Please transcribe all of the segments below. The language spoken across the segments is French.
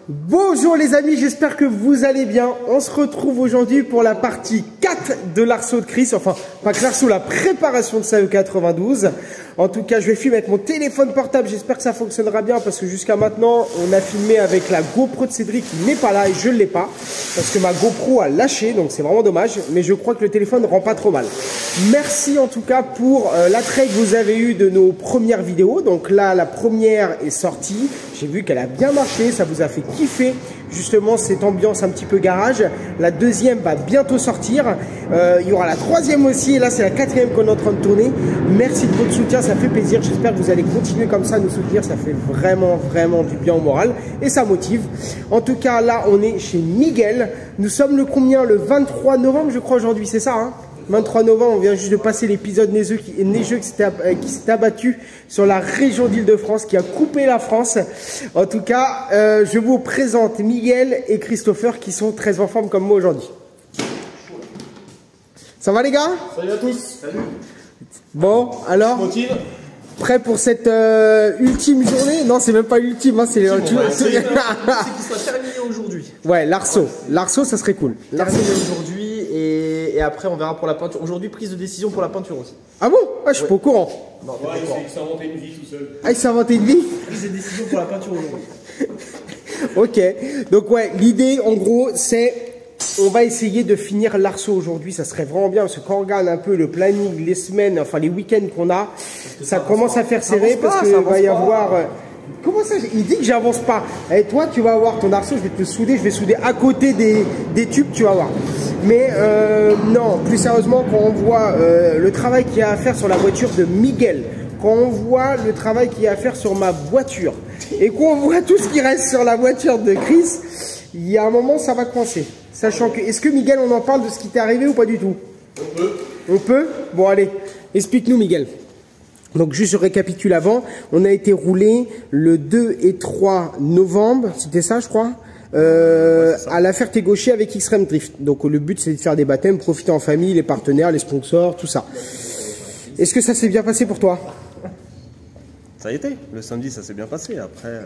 Bonjour les amis, j'espère que vous allez bien. On se retrouve aujourd'hui pour la partie 4 de l'arceau de Chris. Enfin, pas que l'arceau, la préparation de sa E92. En tout cas, je vais filmer avec mon téléphone portable. J'espère que ça fonctionnera bien parce que jusqu'à maintenant, on a filmé avec la GoPro de Cédric qui n'est pas là et je ne l'ai pas. Parce que ma GoPro a lâché, donc c'est vraiment dommage. Mais je crois que le téléphone ne rend pas trop mal. Merci en tout cas pour l'attrait que vous avez eu de nos premières vidéos. Donc là, la première est sortie. J'ai vu qu'elle a bien marché, ça vous a fait kiffer justement cette ambiance un petit peu garage. La deuxième va bientôt sortir. Il y aura la troisième aussi et là c'est la quatrième qu'on est en train de tourner. Merci de votre soutien, ça fait plaisir. J'espère que vous allez continuer comme ça à nous soutenir. Ça fait vraiment du bien au moral et ça motive. En tout cas là on est chez Miguel. Nous sommes le combien? Le 23 novembre je crois aujourd'hui, c'est ça hein? 23 novembre, on vient juste de passer l'épisode neigeux qui s'était abattu sur la région d'Île-de-France, qui a coupé la France. En tout cas, je vous présente Miguel et Christopher qui sont très en forme comme moi aujourd'hui. Ça va les gars? Salut à tous. Salut. Bon, alors prêt pour cette ultime journée? Non, c'est même pas ultime, hein, c'est l'ultime. C'est qu'il soit terminé aujourd'hui. Ouais, l'arceau. L'arceau, ça serait cool. Terminé aujourd'hui et après on verra pour la peinture. Aujourd'hui, prise de décision pour la peinture aussi. Ah bon? Ah, je suis pas au courant. Non, ouais, il s'est inventé une vie tout seul. Ah, il s'est inventé une vie? Prise de décision pour la peinture aujourd'hui. Ok, donc ouais, l'idée en gros c'est on va essayer de finir l'arceau aujourd'hui, ça serait vraiment bien parce que quand on regarde un peu le planning, les semaines, enfin les week-ends qu'on a, ça commence à faire serré parce qu'il va y avoir... Comment ça? Il dit que j'avance pas. Et toi tu vas avoir ton arceau, je vais te souder, je vais souder à côté des tubes, tu vas voir. Mais non, plus sérieusement, quand on voit le travail qu'il y a à faire sur la voiture de Miguel, quand on voit le travail qu'il y a à faire sur ma voiture et qu'on voit tout ce qui reste sur la voiture de Chris, il y a un moment ça va coincer. Sachant que, est-ce que Miguel on en parle de ce qui t'est arrivé ou pas du tout? On peut. On peut? Bon allez, explique-nous Miguel. Donc juste je récapitule avant, on a été roulé le 2 et 3 novembre, c'était ça je crois, à la Ferté-Gaucher avec Xtreme Drift. Donc le but c'est de faire des baptêmes, profiter en famille, les partenaires, les sponsors, tout ça. Est-ce que ça s'est bien passé pour toi? Ça a été. Le samedi, ça s'est bien passé. Après,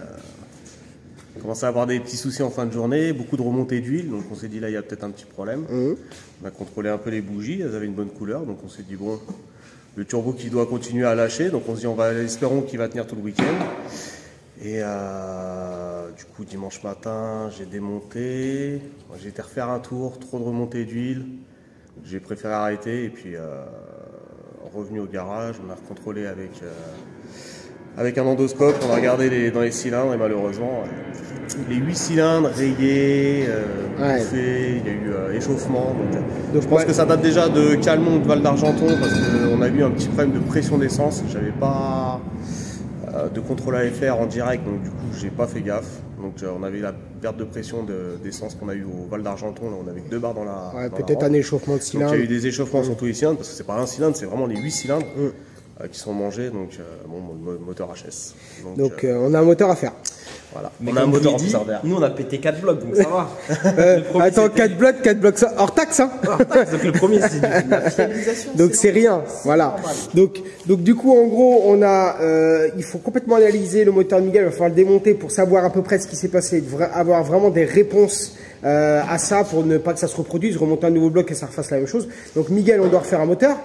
on commençait à avoir des petits soucis en fin de journée, beaucoup de remontées d'huile. Donc on s'est dit là, il y a peut-être un petit problème. On a contrôlé un peu les bougies, elles avaient une bonne couleur. Donc on s'est dit bon, le turbo qui doit continuer à lâcher. Donc on se dit espérons qu'il va tenir tout le week-end. Et du coup, dimanche matin, j'ai démonté. J'ai été refaire un tour, trop de remontées d'huile. J'ai préféré arrêter et puis revenu au garage. On a recontrôlé avec un endoscope. On a regardé dans les cylindres et malheureusement, les 8 cylindres rayés, bouffés, il y a eu échauffement. Donc je pense que ça date déjà de Calmont, de Val d'Argenton, parce qu'on a eu un petit problème de pression d'essence. J'avais pas de contrôle à faire en direct, donc du coup j'ai pas fait gaffe. Donc on avait la perte de pression d'essence qu'on a eu au Val d'Argenton, là on avait 2 barres dans la... Ouais, peut-être un échauffement de cylindre. Donc il y a eu des échauffements sur tous les cylindres, parce que c'est pas un cylindre, c'est vraiment les 8 cylindres qui sont mangés, donc bon, moteur HS. Donc on a un moteur à faire. Voilà. Mais on a un moteur en dit, bizarre. nous on a pété 4 blocs, donc ça va. Attends, 4 blocs hors taxe hein. Donc le premier c'est la fiabilisation. Donc c'est rien, voilà. Donc du coup en gros on a, il faut complètement analyser le moteur de Miguel, il va falloir le démonter pour savoir à peu près ce qui s'est passé, avoir vraiment des réponses à ça pour ne pas que ça se reproduise, remonter un nouveau bloc et ça refasse la même chose. Donc Miguel on doit refaire un moteur.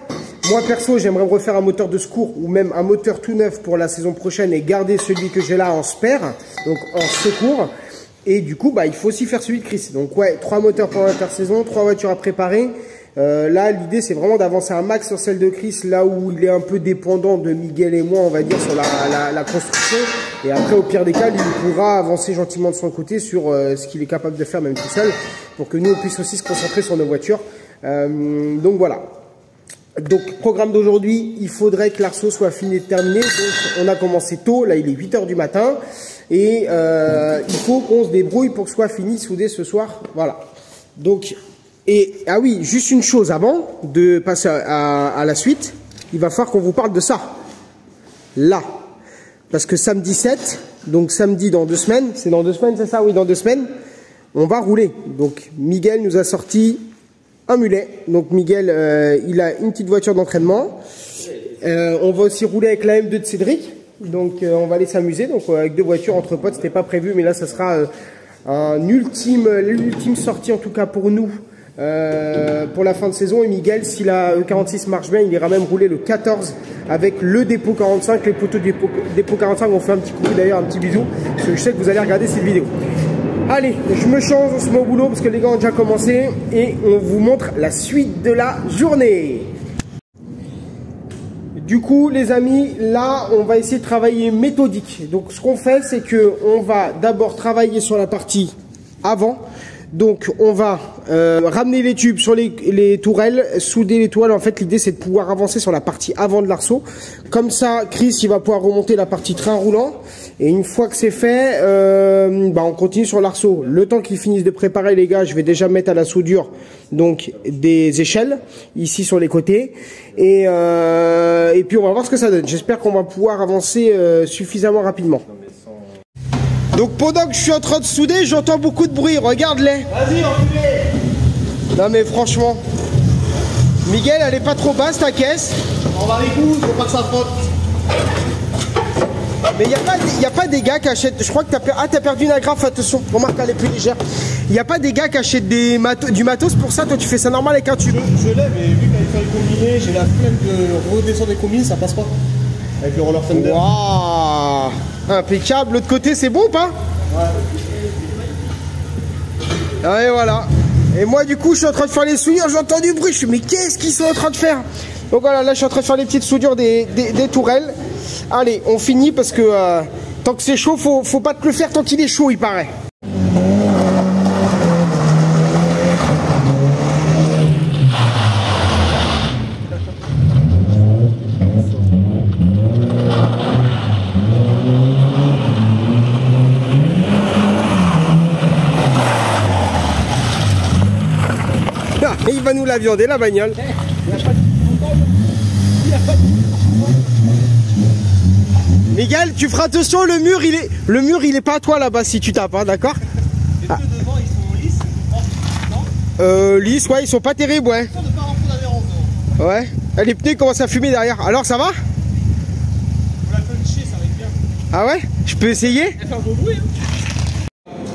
Moi perso j'aimerais refaire un moteur de secours ou même un moteur tout neuf pour la saison prochaine et garder celui que j'ai là en spare, donc en secours. Et du coup il faut aussi faire celui de Chris. Donc ouais, 3 moteurs pour l'intersaison, 3 voitures à préparer. Là l'idée c'est vraiment d'avancer un max sur celle de Chris, là où il est un peu dépendant de Miguel et moi on va dire sur la construction. Et après au pire des cas il pourra avancer gentiment de son côté sur ce qu'il est capable de faire même tout seul, pour que nous on puisse aussi se concentrer sur nos voitures. Donc voilà. Donc programme d'aujourd'hui, il faudrait que l'arceau soit fini et terminé. Donc on a commencé tôt, là il est 8 h du matin. Et il faut qu'on se débrouille pour que ce soit fini, soudé ce soir. Voilà. Donc, ah oui, juste une chose avant de passer à la suite, il va falloir qu'on vous parle de ça. Là. Parce que samedi 7, donc samedi dans 2 semaines, c'est dans 2 semaines, c'est ça? Oui, dans 2 semaines, on va rouler. Donc Miguel nous a sorti un mulet. Donc Miguel, il a une petite voiture d'entraînement. On va aussi rouler avec la M2 de Cédric. Donc on va aller s'amuser. Donc avec 2 voitures entre potes, c'était pas prévu, mais là ça sera l'ultime sortie en tout cas pour nous. Pour la fin de saison, et Miguel, si la E46 marche bien, il ira même rouler le 14 avec le dépôt 45. Les poteaux du dépôt 45 ont fait un petit coucou, d'ailleurs un petit bisou, parce que je sais que vous allez regarder cette vidéo. Allez, je me change, on se met au boulot parce que les gars ont déjà commencé et on vous montre la suite de la journée. Du coup les amis, là on va essayer de travailler méthodique. Donc ce qu'on fait, c'est que on va d'abord travailler sur la partie avant. Donc on va ramener les tubes sur les tourelles, souder les tourelles. En fait l'idée c'est de pouvoir avancer sur la partie avant de l'arceau. Comme ça Chris il va pouvoir remonter la partie train roulant. Et une fois que c'est fait, on continue sur l'arceau. Le temps qu'ils finissent de préparer les gars, je vais déjà mettre à la soudure donc des échelles ici sur les côtés. Et puis on va voir ce que ça donne. J'espère qu'on va pouvoir avancer suffisamment rapidement. Donc pendant que je suis en train de souder, j'entends beaucoup de bruit, regarde-les. Vas-y, enculé. Non mais franchement, Miguel, elle est pas trop basse ta caisse. On va les coups, faut pas que ça frotte. Mais il y a pas des gars qui achètent, je crois que t'as perdu une agrafe, attention, remarque elle est plus légère. Il n'y a pas des gars qui achètent du matos pour ça, toi tu fais ça normal avec un tube. Je l'ai, mais vu qu'avec les combinés, j'ai la flemme de redescendre des combines, ça passe pas. Avec le roller Thunder. Waouh, impeccable. L'autre côté, c'est bon ou pas? Ouais. Et voilà. Et moi, du coup, je suis en train de faire les soudures. J'entends du bruit. Je suis, mais qu'est-ce qu'ils sont en train de faire? Donc voilà, là, je suis en train de faire les petites soudures des tourelles. Allez, on finit parce que tant que c'est chaud, faut pas te le faire tant qu'il est chaud, il paraît. Il va nous la viander la bagnole. Miguel, tu feras attention, le mur il est pas à toi là-bas si tu tapes, hein, d'accord? Les deux devant ils sont lisses, non? Lisses, ouais, ils sont pas terribles, ouais. Ils sont de pas rentrer d'adhérence, non? Ouais. Les pneus commencent à fumer derrière. Alors ça va? On la puncher, ça va être bien. Ah ouais? Je peux essayer? Elle fait un beau bruit, hein.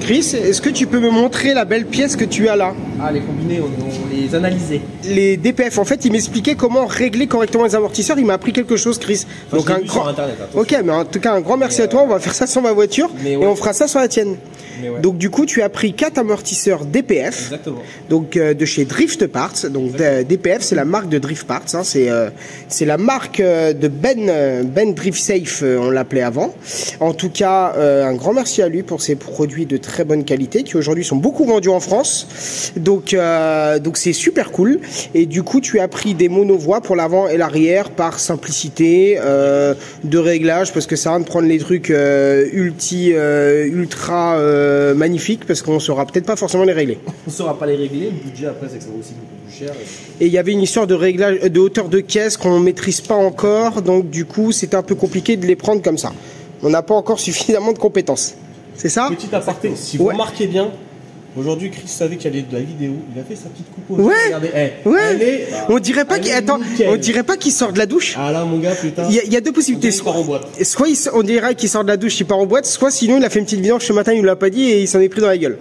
Chris, est-ce que tu peux me montrer la belle pièce que tu as là? Ah, les combinés, on les analysait. Les DPF, en fait, il m'expliquait comment régler correctement les amortisseurs. Il m'a appris quelque chose, Chris. Enfin, donc un grand. Sur Internet, ok, mais en tout cas, un grand merci à toi. On va faire ça sur ma voiture et on fera ça sur la tienne. Ouais. Donc du coup, tu as pris 4 amortisseurs DPF. Exactement. Donc de chez Drift Parts. Donc DPF, c'est la marque de Drift Parts. Hein. C'est la marque de Ben Drift Safe, on l'appelait avant. En tout cas, un grand merci à lui pour ses produits de très bonne qualité qui aujourd'hui sont beaucoup vendus en France. Donc c'est super cool. Et du coup, tu as pris des monovoies pour l'avant et l'arrière par simplicité de réglage parce que ça va de prendre les trucs ultra magnifiques parce qu'on saura peut-être pas forcément les régler. On saura pas les régler. Le budget après, c'est que ça va aussi beaucoup plus cher. Et il y avait une histoire de réglage de hauteur de caisse qu'on maîtrise pas encore. Donc du coup, c'était un peu compliqué de les prendre comme ça. On n'a pas encore suffisamment de compétences. C'est ça? Petit aparté, si vous remarquez bien, aujourd'hui Chris savait qu'il y avait de la vidéo, il a fait sa petite coupe. Ouais. Regardez, ouais. On dirait pas qu'il sort de la douche. Ah là mon gars, putain. Il y a deux possibilités. Soit on dirait qu'il sort de la douche, il part en boîte, soit sinon il a fait une petite vidange ce matin, il nous l'a pas dit et il s'en est pris dans la gueule.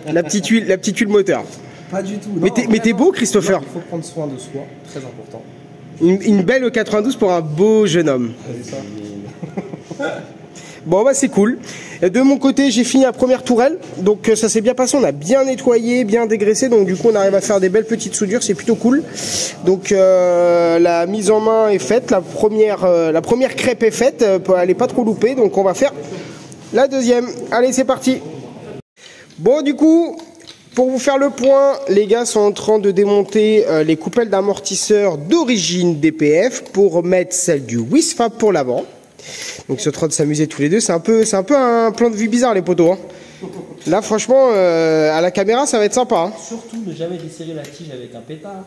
la petite huile moteur. Pas du tout. Mais t'es beau, Christopher. Il faut prendre soin de soi, très important. Une belle E92 pour un beau jeune homme. C'est ça. Bon bah c'est cool. De mon côté j'ai fini la première tourelle. Donc ça s'est bien passé, on a bien nettoyé, bien dégraissé. Donc du coup on arrive à faire des belles petites soudures, c'est plutôt cool. Donc la mise en main est faite, la première crêpe est faite, elle est pas trop loupée. Donc on va faire la deuxième. Allez c'est parti. Bon du coup, pour vous faire le point, les gars sont en train de démonter les coupelles d'amortisseurs d'origine DPF pour mettre celle du Wisfab pour l'avant. Donc ils sont en train de s'amuser tous les deux. C'est un peu un plan de vue bizarre les potos. Hein. Là franchement, à la caméra ça va être sympa. Hein. Surtout ne jamais desserrer la tige avec un pétard.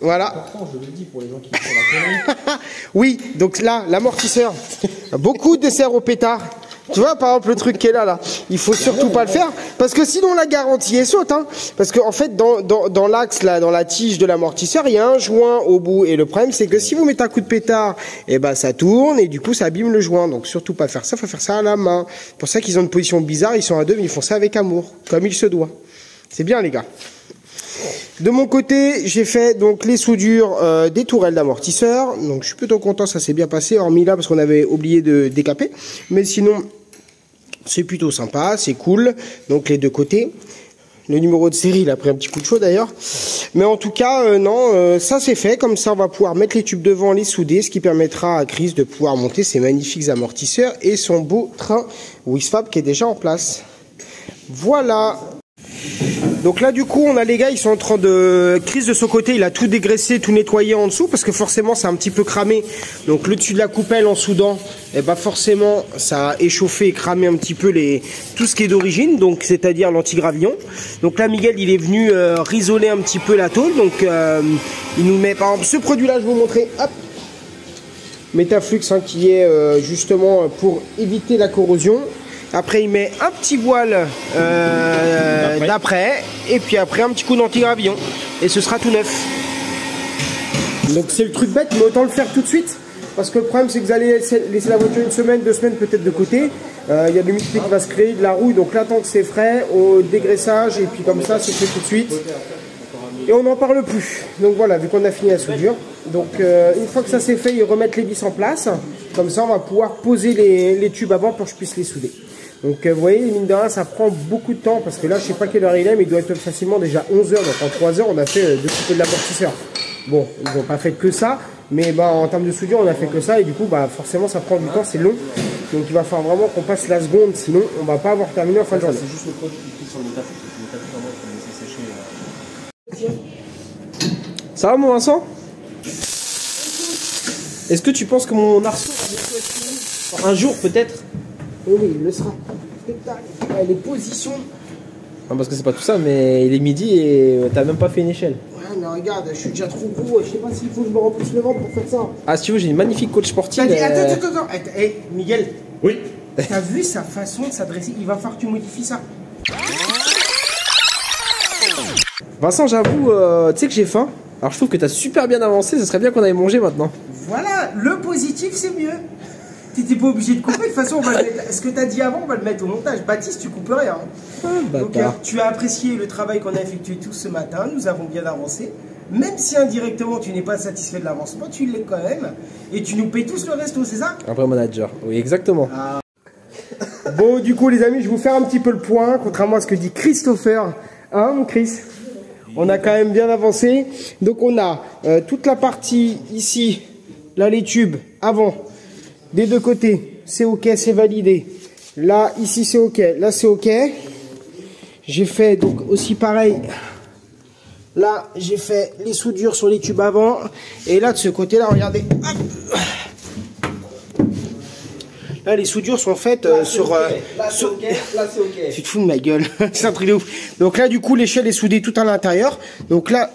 Voilà. Important, je le dis pour les gens qui font la connerie. Oui, donc là l'amortisseur, beaucoup de dessert au pétard. Tu vois, par exemple, le truc qui est là, il faut surtout pas le faire, parce que sinon la garantie est saute, hein. Parce qu'en fait, dans l'axe, là, dans la tige de l'amortisseur, il y a un joint au bout, et le problème, c'est que si vous mettez un coup de pétard, et ben, ça tourne, et du coup, ça abîme le joint. Donc, surtout pas faire ça, faut faire ça à la main. C'est pour ça qu'ils ont une position bizarre, ils sont à deux, mais ils font ça avec amour, comme il se doit. C'est bien, les gars. De mon côté, j'ai fait donc les soudures des tourelles d'amortisseur. Donc, je suis plutôt content, ça s'est bien passé, hormis là, parce qu'on avait oublié de décaper. Mais sinon, c'est plutôt sympa, c'est cool. Donc, les deux côtés. Le numéro de série, il a pris un petit coup de chaud d'ailleurs. Mais en tout cas, non, ça c'est fait. Comme ça, on va pouvoir mettre les tubes devant, les souder, ce qui permettra à Chris de pouvoir monter ses magnifiques amortisseurs et son beau train Wisfab qui est déjà en place. Voilà. Donc là, du coup, on a les gars, ils sont en train de... Chris, de son côté, il a tout dégraissé, tout nettoyé en dessous, parce que forcément, c'est un petit peu cramé. Donc le dessus de la coupelle, en soudant, et bah forcément, ça a échauffé et cramé un petit peu tout ce qui est d'origine, donc c'est-à-dire l'antigravillon. Donc là, Miguel, il est venu risoler un petit peu la tôle. Donc il nous met, par exemple, ce produit-là, je vais vous montrer. Hop, Métaflux, hein, qui est justement pour éviter la corrosion. Après, il met un petit voile d'après, et puis après un petit coup d'antigravillon, et ce sera tout neuf. Donc c'est le truc bête, mais autant le faire tout de suite, parce que le problème c'est que vous allez laisser la voiture une semaine, 2 semaines peut-être de côté. Il y a de l'humidité qui va se créer, de la rouille, donc là tant que c'est frais, au dégraissage, et puis comme ça c'est fait tout de suite. Et on n'en parle plus. Donc voilà, vu qu'on a fini la soudure. Donc une fois que ça c'est fait, ils remettent les vis en place. Comme ça on va pouvoir poser les tubes avant pour que je puisse les souder. Donc vous voyez, mine de rien, ça prend beaucoup de temps parce que là, je sais pas quelle heure il est, mais il doit être facilement déjà 11 h. Donc en 3 heures, on a fait 2 coupées de l'amortisseur. Bon, ils n'ont pas fait que ça, mais bah, en termes de soudure, on a fait que ça et du coup, bah, forcément, ça prend du temps, c'est long. Donc il va falloir vraiment qu'on passe la seconde, sinon on va pas avoir terminé en fin de journée. C'est juste le produit qui plie sur le métaflux, ça va mon Vincent? Est-ce que tu penses que mon arceau un jour peut-être? Oui, il le sera. Les positions. Non, parce que c'est pas tout ça, mais il est midi et t'as même pas fait une échelle. Ouais, mais regarde, je suis déjà trop gros. Je sais pas s'il faut que je me remplisse le ventre pour faire ça. Ah, si tu veux, j'ai une magnifique coach sportive. Attends. Hey, Miguel. Oui. T'as vu sa façon de s'adresser? Il va falloir que tu modifies ça. Vincent, j'avoue, tu sais que j'ai faim. Alors, je trouve que t'as super bien avancé. Ce serait bien qu'on aille manger maintenant. Voilà, le positif, c'est mieux. T'étais pas obligé de couper, de toute façon on va le mettre, ce que t'as dit avant on va le mettre au montage. Baptiste, tu coupes rien. Donc tu as apprécié le travail qu'on a effectué tous ce matin, nous avons bien avancé. Même si indirectement tu n'es pas satisfait de l'avancement, tu l'es quand même. Et tu nous payes tous le resto, c'est ça? Un vrai manager, oui exactement. Ah. Bon du coup les amis, je vais vous faire un petit peu le point, contrairement à ce que dit Christopher. Hein mon Chris? On a quand même bien avancé. Donc on a toute la partie ici, là les tubes, avant. Des deux côtés, c'est ok, c'est validé. Là, ici, c'est ok. Là, c'est ok. J'ai fait donc aussi pareil. Là, j'ai fait les soudures sur les tubes avant. Et là, de ce côté-là, regardez. Hop. Là, les soudures sont faites sur... Là, c'est ok. Là, c'est ok. Tu te fous de ma gueule. C'est un truc de ouf. Donc là, du coup, l'échelle est soudée tout à l'intérieur. Donc là...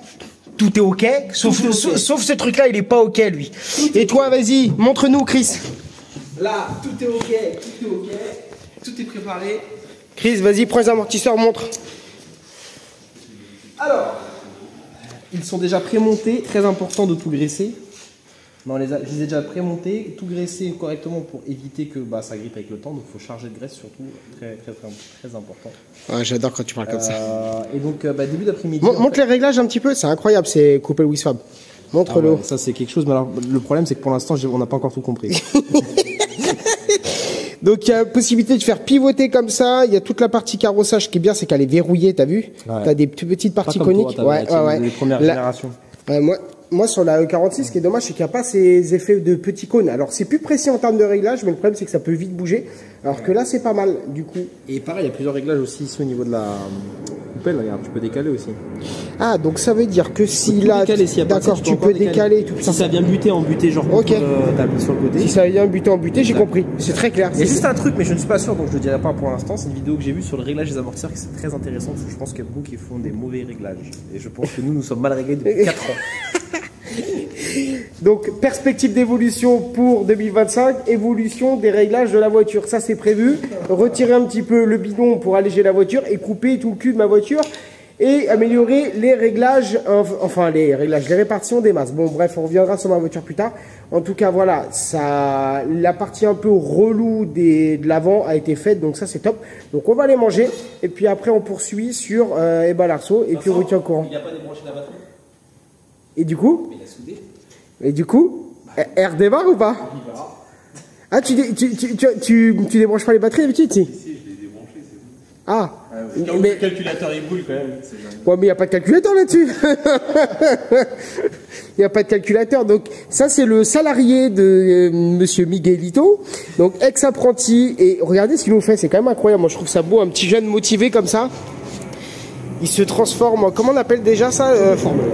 Tout est ok, sauf ce truc-là, il est pas ok, lui. Et toi, vas-y, montre-nous, Chris. Là, tout est ok, tout est préparé. Chris, vas-y, prends les amortisseurs, montre. Alors, ils sont déjà pré-montés, très important de tout graisser. Non, je les ai déjà pré-montés, tout graissé correctement pour éviter que ça grippe avec le temps. Donc il faut charger de graisse surtout, très important. Ouais, j'adore quand tu parles comme ça. Et donc début d'après-midi. Montre les réglages un petit peu, c'est incroyable, c'est couper le Wisfab. Montre-le. Ah ouais, ça c'est quelque chose, mais alors le problème c'est que pour l'instant on n'a pas encore tout compris. Donc il y a possibilité de faire pivoter comme ça. Il y a toute la partie carrossage qui est bien, c'est qu'elle est verrouillée, t'as vu? Ouais. T'as des petites parties coniques. Toi, ouais. Les premières générations. Moi, sur la E46, ce qui est dommage, c'est qu'il n'y a pas ces effets de petits cônes. Alors, c'est plus précis en termes de réglage, mais le problème, c'est que ça peut vite bouger. Alors que là, c'est pas mal, du coup. Et pareil, il y a plusieurs réglages aussi ici au niveau de la coupelle. Regarde, tu peux décaler aussi. Ah, donc ça veut dire que si là, d'accord, tu peux décaler tout ça. Si ça vient buter en buté, genre okay. T'as sur le côté. Si ça vient buter en buté, j'ai compris. C'est très clair. C'est juste un truc, mais je ne suis pas sûr, donc je ne le dirai pas pour l'instant. C'est une vidéo que j'ai vue sur le réglage des amortisseurs qui est très intéressante. Je pense qu'il y a beaucoup qui font des mauvais réglages. Et je pense que nous sommes mal réglés depuis 4 ans. Donc, perspective d'évolution pour 2025, évolution des réglages de la voiture. Ça, c'est prévu. Retirer un petit peu le bidon pour alléger la voiture et couper tout le cul de ma voiture. Et améliorer les réglages, les répartitions des masses. Bon, bref, on reviendra sur ma voiture plus tard. En tout cas, voilà, la partie un peu relou de l'avant a été faite, donc ça c'est top. Donc on va les manger, et puis après on poursuit sur l'Arceau, et puis on vous tient au courant. Il n'a pas débranché la batterie. Et du coup? Mais il a soudé. Et du coup, R démarre ou pas? Ah, tu débranches pas les batteries d'habitude, si? Ah, mais le calculateur il boule quand même. Ouais, mais il n'y a pas de calculateur là-dessus. Il n'y a pas de calculateur. Donc, ça, c'est le salarié de monsieur Miguelito. Donc, ex-apprenti. Et regardez ce qu'il nous fait. C'est quand même incroyable. Moi, je trouve ça beau. Un petit jeune motivé comme ça. Il se transforme, comment on appelle déjà ça,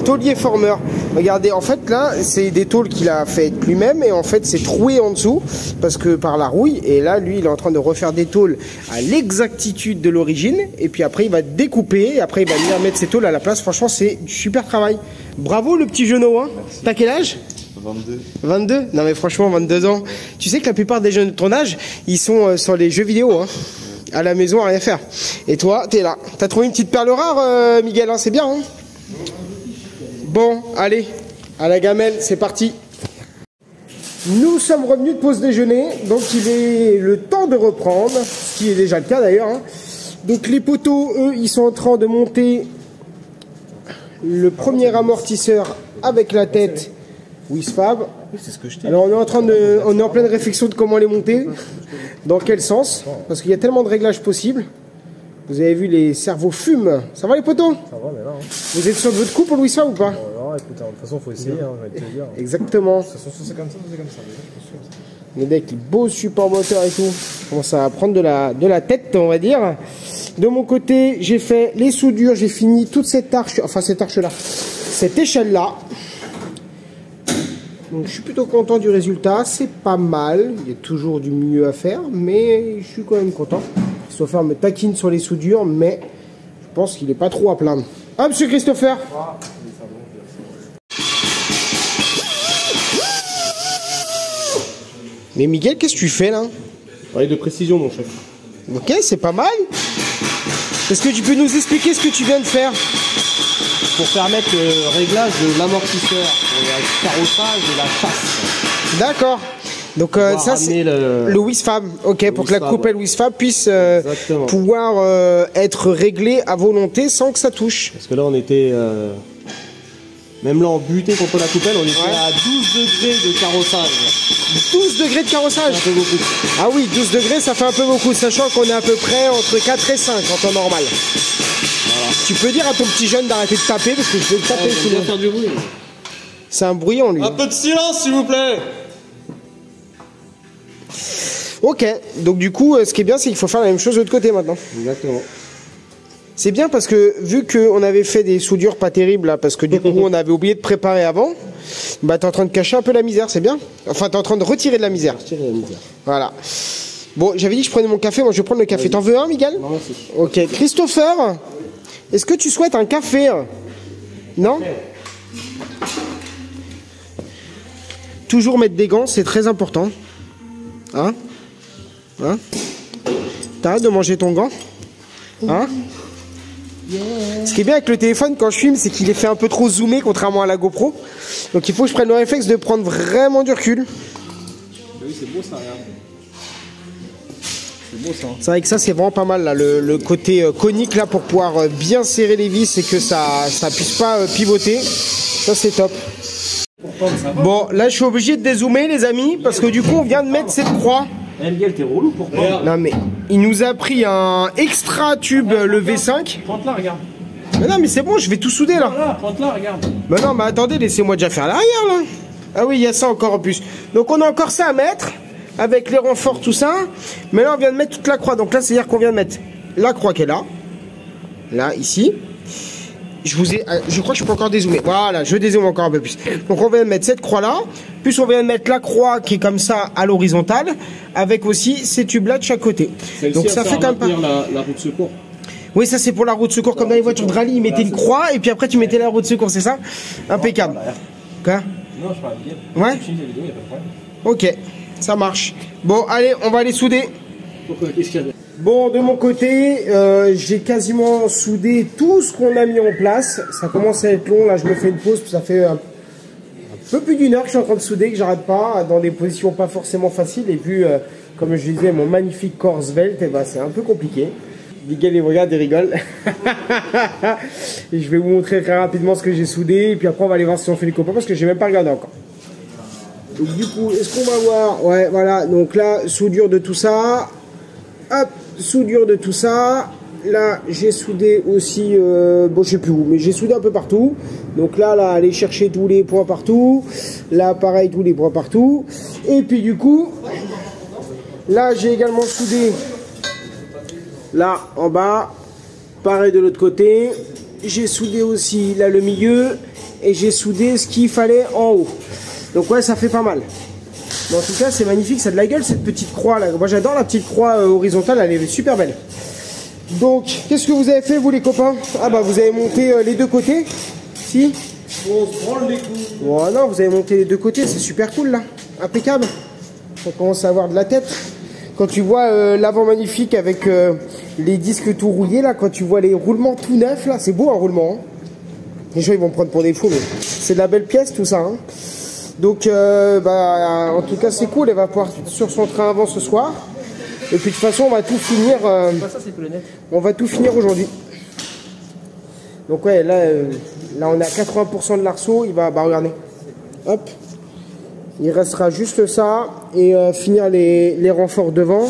taulier formeur. Regardez, en fait là, c'est des tôles qu'il a fait lui-même et en fait c'est troué en dessous parce que par la rouille. Et là, lui, il est en train de refaire des tôles à l'exactitude de l'origine. Et puis après, il va découper. Et après, il va venir mettre ses tôles à la place. Franchement, c'est du super travail. Bravo le petit genou, hein. T'as quel âge? 22. 22? Non mais franchement, 22 ans. Tu sais que la plupart des jeunes de ton âge, ils sont sur les jeux vidéo, hein. À la maison, à rien faire. Et toi, t'es là. T'as trouvé une petite perle rare, Miguel, hein, c'est bien, hein. Bon, allez, à la gamelle, c'est parti. Nous sommes revenus de pause déjeuner, donc il est le temps de reprendre, ce qui est déjà le cas d'ailleurs, hein. Donc les poteaux, eux, ils sont en train de monter le premier amortisseur avec la tête Wisfab. Oui, c'est ce que je t'ai. Alors on est en pleine réflexion de comment les monter, dans quel sens, parce qu'il y a tellement de réglages possibles. Vous avez vu, les cerveaux fument. Ça va les potos? Ça va, mais là. Hein. Vous êtes sûr de votre coup pour Wisfab ou pas? Non, écoute, de toute façon, il faut essayer, hein, je vais te dire. Exactement. De toute façon, c'est comme ça, c'est comme ça. Je pense comme ça. Les decks, beau support moteur et tout. Commence à prendre de la tête, on va dire. De mon côté, j'ai fait les soudures, j'ai fini toute cette arche, enfin cette arche-là, cette échelle-là. Donc je suis plutôt content du résultat, c'est pas mal, il y a toujours du mieux à faire, mais je suis quand même content. Christopher me taquine sur les soudures, mais je pense qu'il n'est pas trop à plaindre. Ah, monsieur Christopher. Mais Miguel, qu'est-ce que tu fais là? Travail de précision, mon chef. Ok, c'est pas mal. Est-ce que tu peux nous expliquer ce que tu viens de faire? Pour permettre le réglage de l'amortisseur, le carrossage et la chasse. D'accord. Donc ça c'est le Wisfab, ok, pour que la coupelle Wisfab puisse pouvoir être réglée à volonté sans que ça touche. Parce que là on était, même là en buté contre la coupelle, on était à 12 degrés de carrossage. 12 degrés de carrossage? C'est un peu beaucoup. Ah oui, 12 degrés ça fait un peu beaucoup, sachant qu'on est à peu près entre 4 et 5 en temps normal. Voilà. Tu peux dire à ton petit jeune d'arrêter de taper parce que je vais le taper sinon. Faire du bruit. C'est un bruyant lui. Un peu de silence s'il vous plaît. Ok, donc du coup, ce qui est bien, c'est qu'il faut faire la même chose de l'autre côté maintenant. Exactement. C'est bien parce que vu qu'on avait fait des soudures pas terribles là, parce que du coup on avait oublié de préparer avant, bah t'es en train de cacher un peu la misère, c'est bien. Enfin, t'es en train de retirer de la misère. Retirer la misère. Voilà. Bon, j'avais dit que je prenais mon café, moi je vais prendre le café. T'en veux un, Miguel? Non, merci. Ok, Christopher, est-ce que tu souhaites un café? Non? Toujours mettre des gants, c'est très important. Hein? Hein? T'arrêtes de manger ton gant? Hein? Ce qui est bien avec le téléphone quand je filme, c'est qu'il est fait un peu trop zoomé contrairement à la GoPro. Donc il faut que je prenne le réflexe de prendre vraiment du recul. Oui, c'est beau ça, regarde. C'est beau ça. C'est vrai que ça c'est vraiment pas mal là, le côté conique là pour pouvoir bien serrer les vis et que ça puisse pas pivoter. Ça c'est top. Bon, là je suis obligé de dézoomer les amis parce que du coup on vient de mettre cette croix. Miguel, t'es relou, pourquoi? Non mais il nous a pris un extra tube le V5. Pointe là, regarde. Mais non mais c'est bon, je vais tout souder là. Voilà, pointe là, regarde. Mais non mais attendez, laissez-moi déjà faire l'arrière là. Ah oui, il y a ça encore en plus. Donc on a encore ça à mettre avec les renforts tout ça. Mais là on vient de mettre toute la croix. Donc là c'est à dire qu'on vient de mettre la croix qui est là. Là, ici. Je crois que je peux encore dézoomer. Voilà, je dézoome encore un peu plus. Donc on vient de mettre cette croix là, plus on vient de mettre la croix qui est comme ça à l'horizontale, avec aussi ces tubes là de chaque côté. Donc ça fait quand même pas. La roue de secours. Oui, ça c'est pour la roue de secours, comme dans les voitures de rallye, ils mettaient une croix et puis après tu mettais la roue de secours, c'est ça? Impeccable. Quoi? Non, je parle bien. Ouais. Tu finis la vidéo, y a pas de problème. Ok, ça marche. Bon, allez, on va aller souder. Pourquoi? Qu'est-ce qu'il y a? Bon, de mon côté, j'ai quasiment soudé tout ce qu'on a mis en place. Ça commence à être long, là je me fais une pause, ça fait un peu plus d'une heure que je suis en train de souder, que j'arrête pas, dans des positions pas forcément faciles. Et vu, comme je disais, mon magnifique corps svelte, eh ben, c'est un peu compliqué. Miguel, il me regarde et rigole. Et je vais vous montrer très rapidement ce que j'ai soudé. Et puis après, on va aller voir si on fait les copains, parce que j'ai même pas regardé encore. Donc du coup, est-ce qu'on va voir? Ouais, voilà, donc là, soudure de tout ça. Hop, soudure de tout ça. Là, j'ai soudé aussi, bon, je sais plus où, mais j'ai soudé un peu partout. Donc là, aller chercher tous les points partout. Là, pareil, tous les points partout. Et puis du coup, là, j'ai également soudé, là, en bas. Pareil de l'autre côté. J'ai soudé aussi, là, le milieu. Et j'ai soudé ce qu'il fallait en haut. Donc ouais, ça fait pas mal. Mais en tout cas, c'est magnifique, ça a de la gueule cette petite croix là. Moi j'adore la petite croix horizontale, elle est super belle. Donc, qu'est-ce que vous avez fait vous les copains? Ah bah vous avez monté les deux côtés. Si. On se branle les coups. Bon non, vous avez monté les deux côtés, c'est super cool là. Impeccable. On commence à avoir de la tête. Quand tu vois l'avant magnifique avec les disques tout rouillés là, quand tu vois les roulements tout neufs là, c'est beau un roulement. Hein. Les gens ils vont me prendre pour des fous, mais c'est de la belle pièce tout ça. Hein. Donc, en tout cas, c'est cool. Elle va pouvoir sur son train avant ce soir. Et puis, de toute façon, on va tout finir. On va tout finir aujourd'hui. Donc, ouais, là, on est à 80% de l'arceau. Il va, regardez. Hop. Il restera juste ça. Et finir les renforts devant.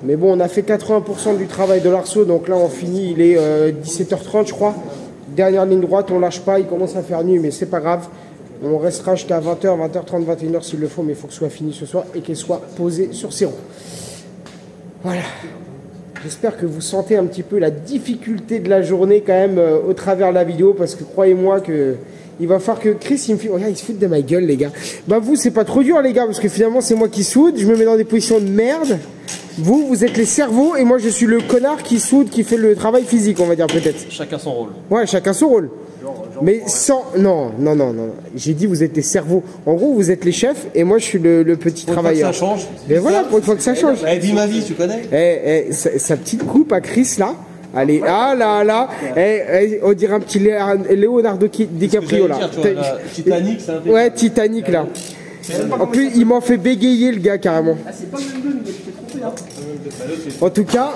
Mais bon, on a fait 80% du travail de l'arceau. Donc là, on finit. Il est 17h30, je crois. Dernière ligne droite, on lâche pas. Il commence à faire nuit, mais c'est pas grave. On restera jusqu'à 20h, 20h30, 21h s'il le faut, mais il faut que ce soit fini ce soir et qu'elle soit posée sur ses roues. Voilà. J'espère que vous sentez un petit peu la difficulté de la journée quand même au travers de la vidéo, parce que croyez-moi que il va falloir que Chris, il me fait... Regarde, il se fout de ma gueule, les gars. Bah vous, c'est pas trop dur, les gars, parce que finalement, c'est moi qui soude, je me mets dans des positions de merde. Vous êtes les cerveaux et moi, je suis le connard qui soude, qui fait le travail physique, on va dire peut-être. Chacun son rôle. Ouais, chacun son rôle. Mais sans... Non. J'ai dit vous êtes les cerveaux. En gros, vous êtes les chefs et moi, je suis le petit travailleur. Ça change. Mais voilà, pour une fois que ça change. Elle vit ma vie, tu connais. Sa petite coupe à Chris, là. Allez, là. On dirait un petit Leonardo DiCaprio, là. Titanic, c'est un peu... Ouais, Titanic, là. En plus, il m'en fait bégayer, le gars, carrément. En tout cas,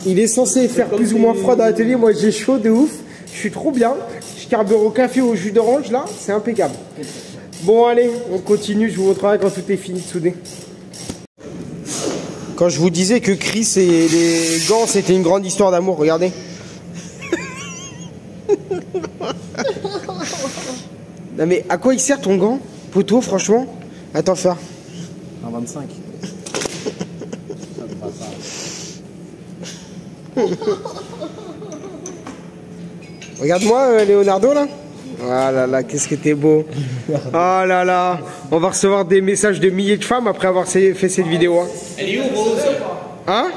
il est censé faire plus ou moins froid dans l'atelier. Moi, j'ai chaud de ouf. Je suis trop bien. Je carbure au café, au jus d'orange, là. C'est impeccable. Bon, allez, on continue. Je vous montrerai quand tout est fini de souder. Quand je vous disais que Chris et les gants, c'était une grande histoire d'amour, regardez. Non mais à quoi il sert ton gant, poteau, franchement? Attends, faire. Un 25. Regarde-moi, Leonardo, là. Ah là là, qu'est-ce que t'es beau. Ah là là. On va recevoir des messages de milliers de femmes après avoir fait cette vidéo. Hein. Elle est où, Rose? Hein?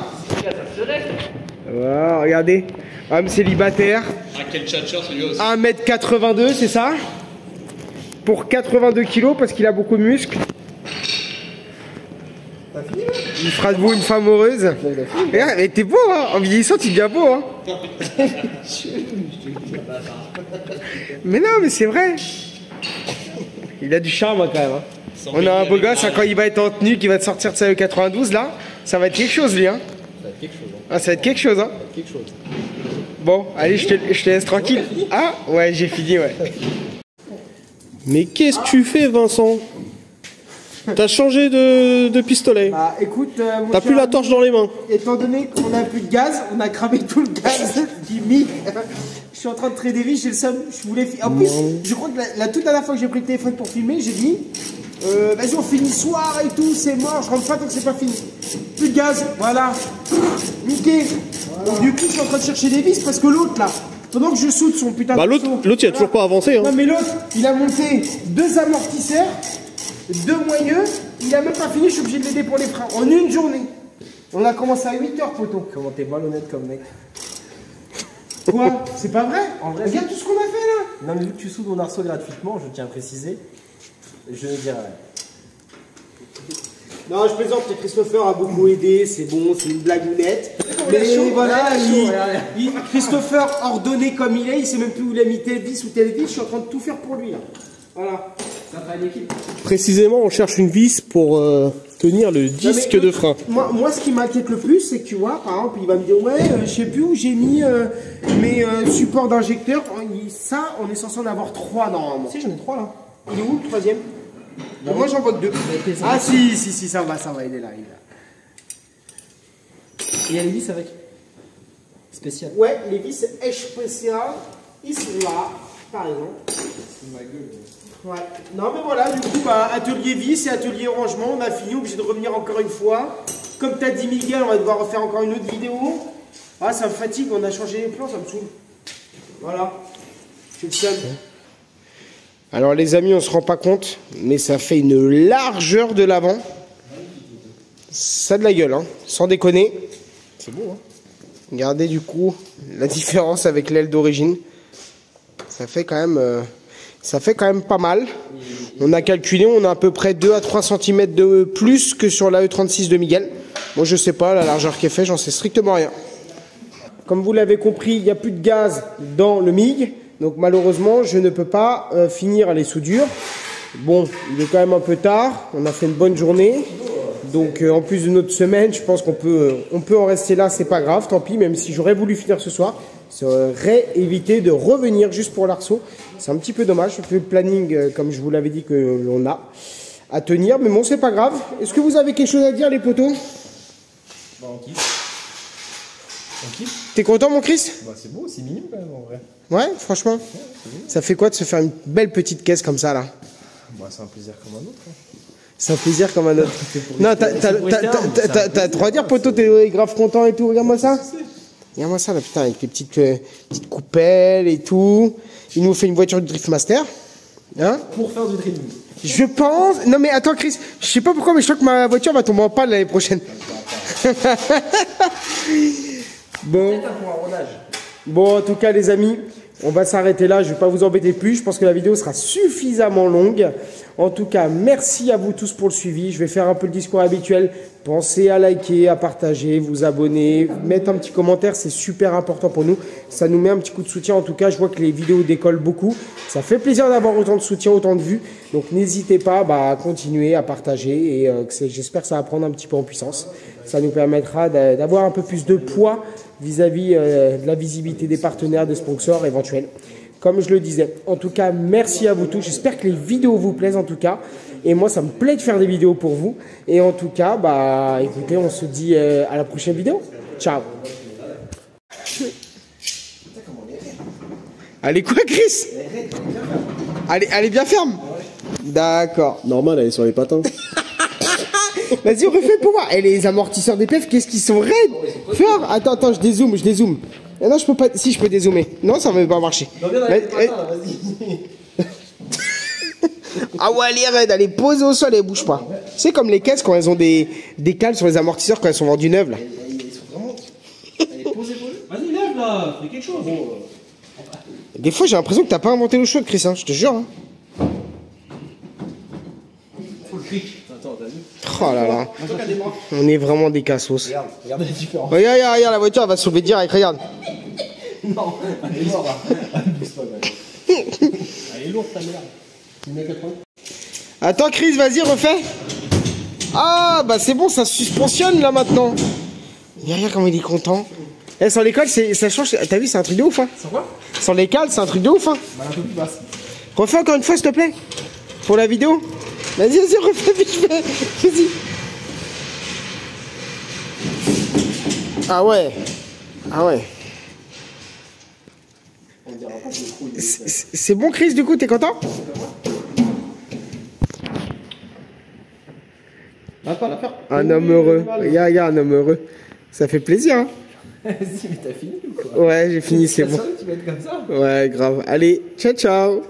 Ouais, regardez. Homme célibataire. Ah, quel tchatcheur celui-là aussi. 1m82, c'est ça? Pour 82 kilos, parce qu'il a beaucoup de muscles. Il fera de vous une femme heureuse. Mais t'es beau, hein? En vieillissant, tu deviens beau, hein? Mais non, mais c'est vrai. Il a du charme, hein, quand même. Hein. On a un beau gosse, hein, quand il va être en tenue, qui va te sortir de sa 92, là, ça va être quelque chose, lui, hein? Ça va être quelque chose. Hein. Ah, ça va être quelque chose, hein? Ça va être quelque chose. Bon, allez, je te laisse tranquille. Ah, ouais, j'ai fini, ouais. Mais qu'est-ce que tu fais, Vincent? T'as changé de pistolet. Bah écoute, t'as plus la torche dans les mains. Étant donné qu'on a plus de gaz, on a cramé tout le gaz du mic. Je suis en train de trader riche, j'ai le seum. Je voulais. En plus, je crois que la toute dernière fois que j'ai pris le téléphone pour filmer, j'ai dit vas-y, on finit soir et tout, c'est mort, je rentre pas tant que c'est pas fini. Plus de gaz, voilà. Niqué. Voilà. Du coup, je suis en train de chercher des vis parce que l'autre là, pendant que je soude son putain de. L'autre, il a toujours pas avancé. Hein. Non, mais l'autre, il a monté 2 amortisseurs. 2 moyeux, il a même pas fini, je suis obligé de l'aider pour les freins. En une journée. On a commencé à 8h, poteau. Comment t'es malhonnête comme mec. Quoi? C'est pas vrai? En vrai, regarde tout ce qu'on a fait là. Non mais vu que tu soudes mon arceau gratuitement, je tiens à préciser, Je ne dirai rien. Non, je plaisante, Christopher a beaucoup aidé, c'est bon, c'est une blagounette. Mais voilà, Christopher ordonné comme il est, il sait même plus où il a mis tel vis ou tel vis, je suis en train de tout faire pour lui là. Voilà. Ça travaille d'équipe. Précisément, on cherche une vis pour tenir le disque de frein. Moi, ce qui m'inquiète le plus, c'est que tu vois, par exemple, il va me dire, ouais, je sais plus où j'ai mis mes supports d'injecteur. Ça, on est censé en avoir 3 normalement. Si, j'en ai 3 là. Il est où le 3e? Moi, j'en vois que 2. Ah, si, ça va, il est là, Et il y a les vis avec. Spécial. Ouais, les vis spéciales, ils sont là, par exemple. C'est ma gueule. Ouais. Non mais voilà, du coup, bah, atelier vis et atelier rangement, on a fini, obligé de revenir encore une fois. Comme t'as dit Miguel, on va devoir refaire encore une autre vidéo. Ah, ça me fatigue, on a changé les plans, ça me saoule. Voilà. Je suis le seul. Alors les amis, on se rend pas compte, mais ça fait une largeur de l'avant. Ça a de la gueule, hein, sans déconner. C'est beau, hein. Regardez du coup la différence avec l'aile d'origine. Ça fait quand même pas mal. On a calculé, on a à peu près 2 à 3 cm de plus que sur la E36 de Miguel. Moi je sais pas la largeur qui est faite, j'en sais strictement rien. Comme vous l'avez compris, il n'y a plus de gaz dans le MIG. Donc malheureusement, je ne peux pas finir les soudures. Bon, il est quand même un peu tard. On a fait une bonne journée. Donc en plus d'une autre semaine, je pense qu'on peut en rester là. C'est pas grave, tant pis. Même si j'aurais voulu finir ce soir, ça aurait évité de revenir juste pour l'arceau. C'est un petit peu dommage. Je fais le planning, comme je vous l'avais dit, que l'on a à tenir. Mais bon, c'est pas grave. Est-ce que vous avez quelque chose à dire, les potos? Bah, on kiffe. On kiffe. T'es content, mon Chris? Bah, c'est beau, c'est mignon quand même en vrai. Ouais, franchement. Ouais, ça fait quoi de se faire une belle petite caisse comme ça, là? bah, c'est un plaisir comme un autre. Hein. C'est un plaisir comme un autre. Non, t'as droit à dire, poteau, t'es grave content et tout. Regarde-moi ça. Regarde-moi ça, là, putain, avec les petites coupelles et tout. Il nous fait une voiture de Driftmaster. Hein? Pour faire du training. Je pense... Non, mais attends, Chris, je sais pas pourquoi, mais je crois que ma voiture va tomber en panne l'année prochaine. Bon. Bon, en tout cas, les amis, on va s'arrêter là. Je ne vais pas vous embêter plus. Je pense que la vidéo sera suffisamment longue. En tout cas, merci à vous tous pour le suivi. Je vais faire un peu le discours habituel. Pensez à liker, à partager, vous abonner, mettre un petit commentaire. C'est super important pour nous. Ça nous met un petit coup de soutien. En tout cas, je vois que les vidéos décollent beaucoup. Ça fait plaisir d'avoir autant de soutien, autant de vues. Donc, n'hésitez pas à continuer à partager. Et j'espère que ça va prendre un petit peu en puissance. Ça nous permettra d'avoir un peu plus de poids vis-à-vis de la visibilité des partenaires, des sponsors éventuels. Comme je le disais, en tout cas, merci à vous tous. J'espère que les vidéos vous plaisent en tout cas. Et moi, ça me plaît de faire des vidéos pour vous. Et en tout cas, écoutez, on se dit à la prochaine vidéo. Ciao. Elle est quoi, Chris? Elle est bien ferme. D'accord. Normal, elle est sur les patins. Vas-y, refais pour moi. Et les amortisseurs d'EPF, qu'est-ce qu'ils sont raides? Fort. Attends, je dézoome. Et non, je peux pas. Si, je peux dézoomer. Non, ça va pas marcher. Vas-y. Ah ouais, elle est raide, elle est posée au sol et elle bouge pas. C'est comme les caisses quand elles ont des cales sur les amortisseurs quand elles sont vendues neuves là. Ils sont vraiment. Elle est posée. Vas-y, lève là, fais quelque chose. Des fois, j'ai l'impression que t'as pas inventé l'eau chaude, Chris, hein, je te jure. Hein. Faut le clic. Attends, t'as vu? Oh là là. On est vraiment des cassos. Regarde la différence. Regarde, la voiture elle va se soulever direct, regarde. Non, elle est morte. Elle est lourde ta merde. Attends, Chris, vas-y, refais. Ah, bah c'est bon, ça suspensionne là maintenant. Regarde comme il est content. Eh, sans les cales, ça change. T'as vu, c'est un truc de ouf, hein. Sans quoi? Sans les cales, c'est un truc de ouf, hein. Bah, un peu plus basse. Refais encore une fois, s'il te plaît. Pour la vidéo. Vas-y, refais vite fait. Vas-y. Ah ouais. C'est bon, Chris, du coup, t'es content? Un homme heureux. Regarde, un homme heureux. Ça fait plaisir, hein. Vas-y, mais t'as fini ou quoi? Ouais, j'ai fini, c'est bon. Tu vas être comme ça? Ouais, grave. Allez, ciao.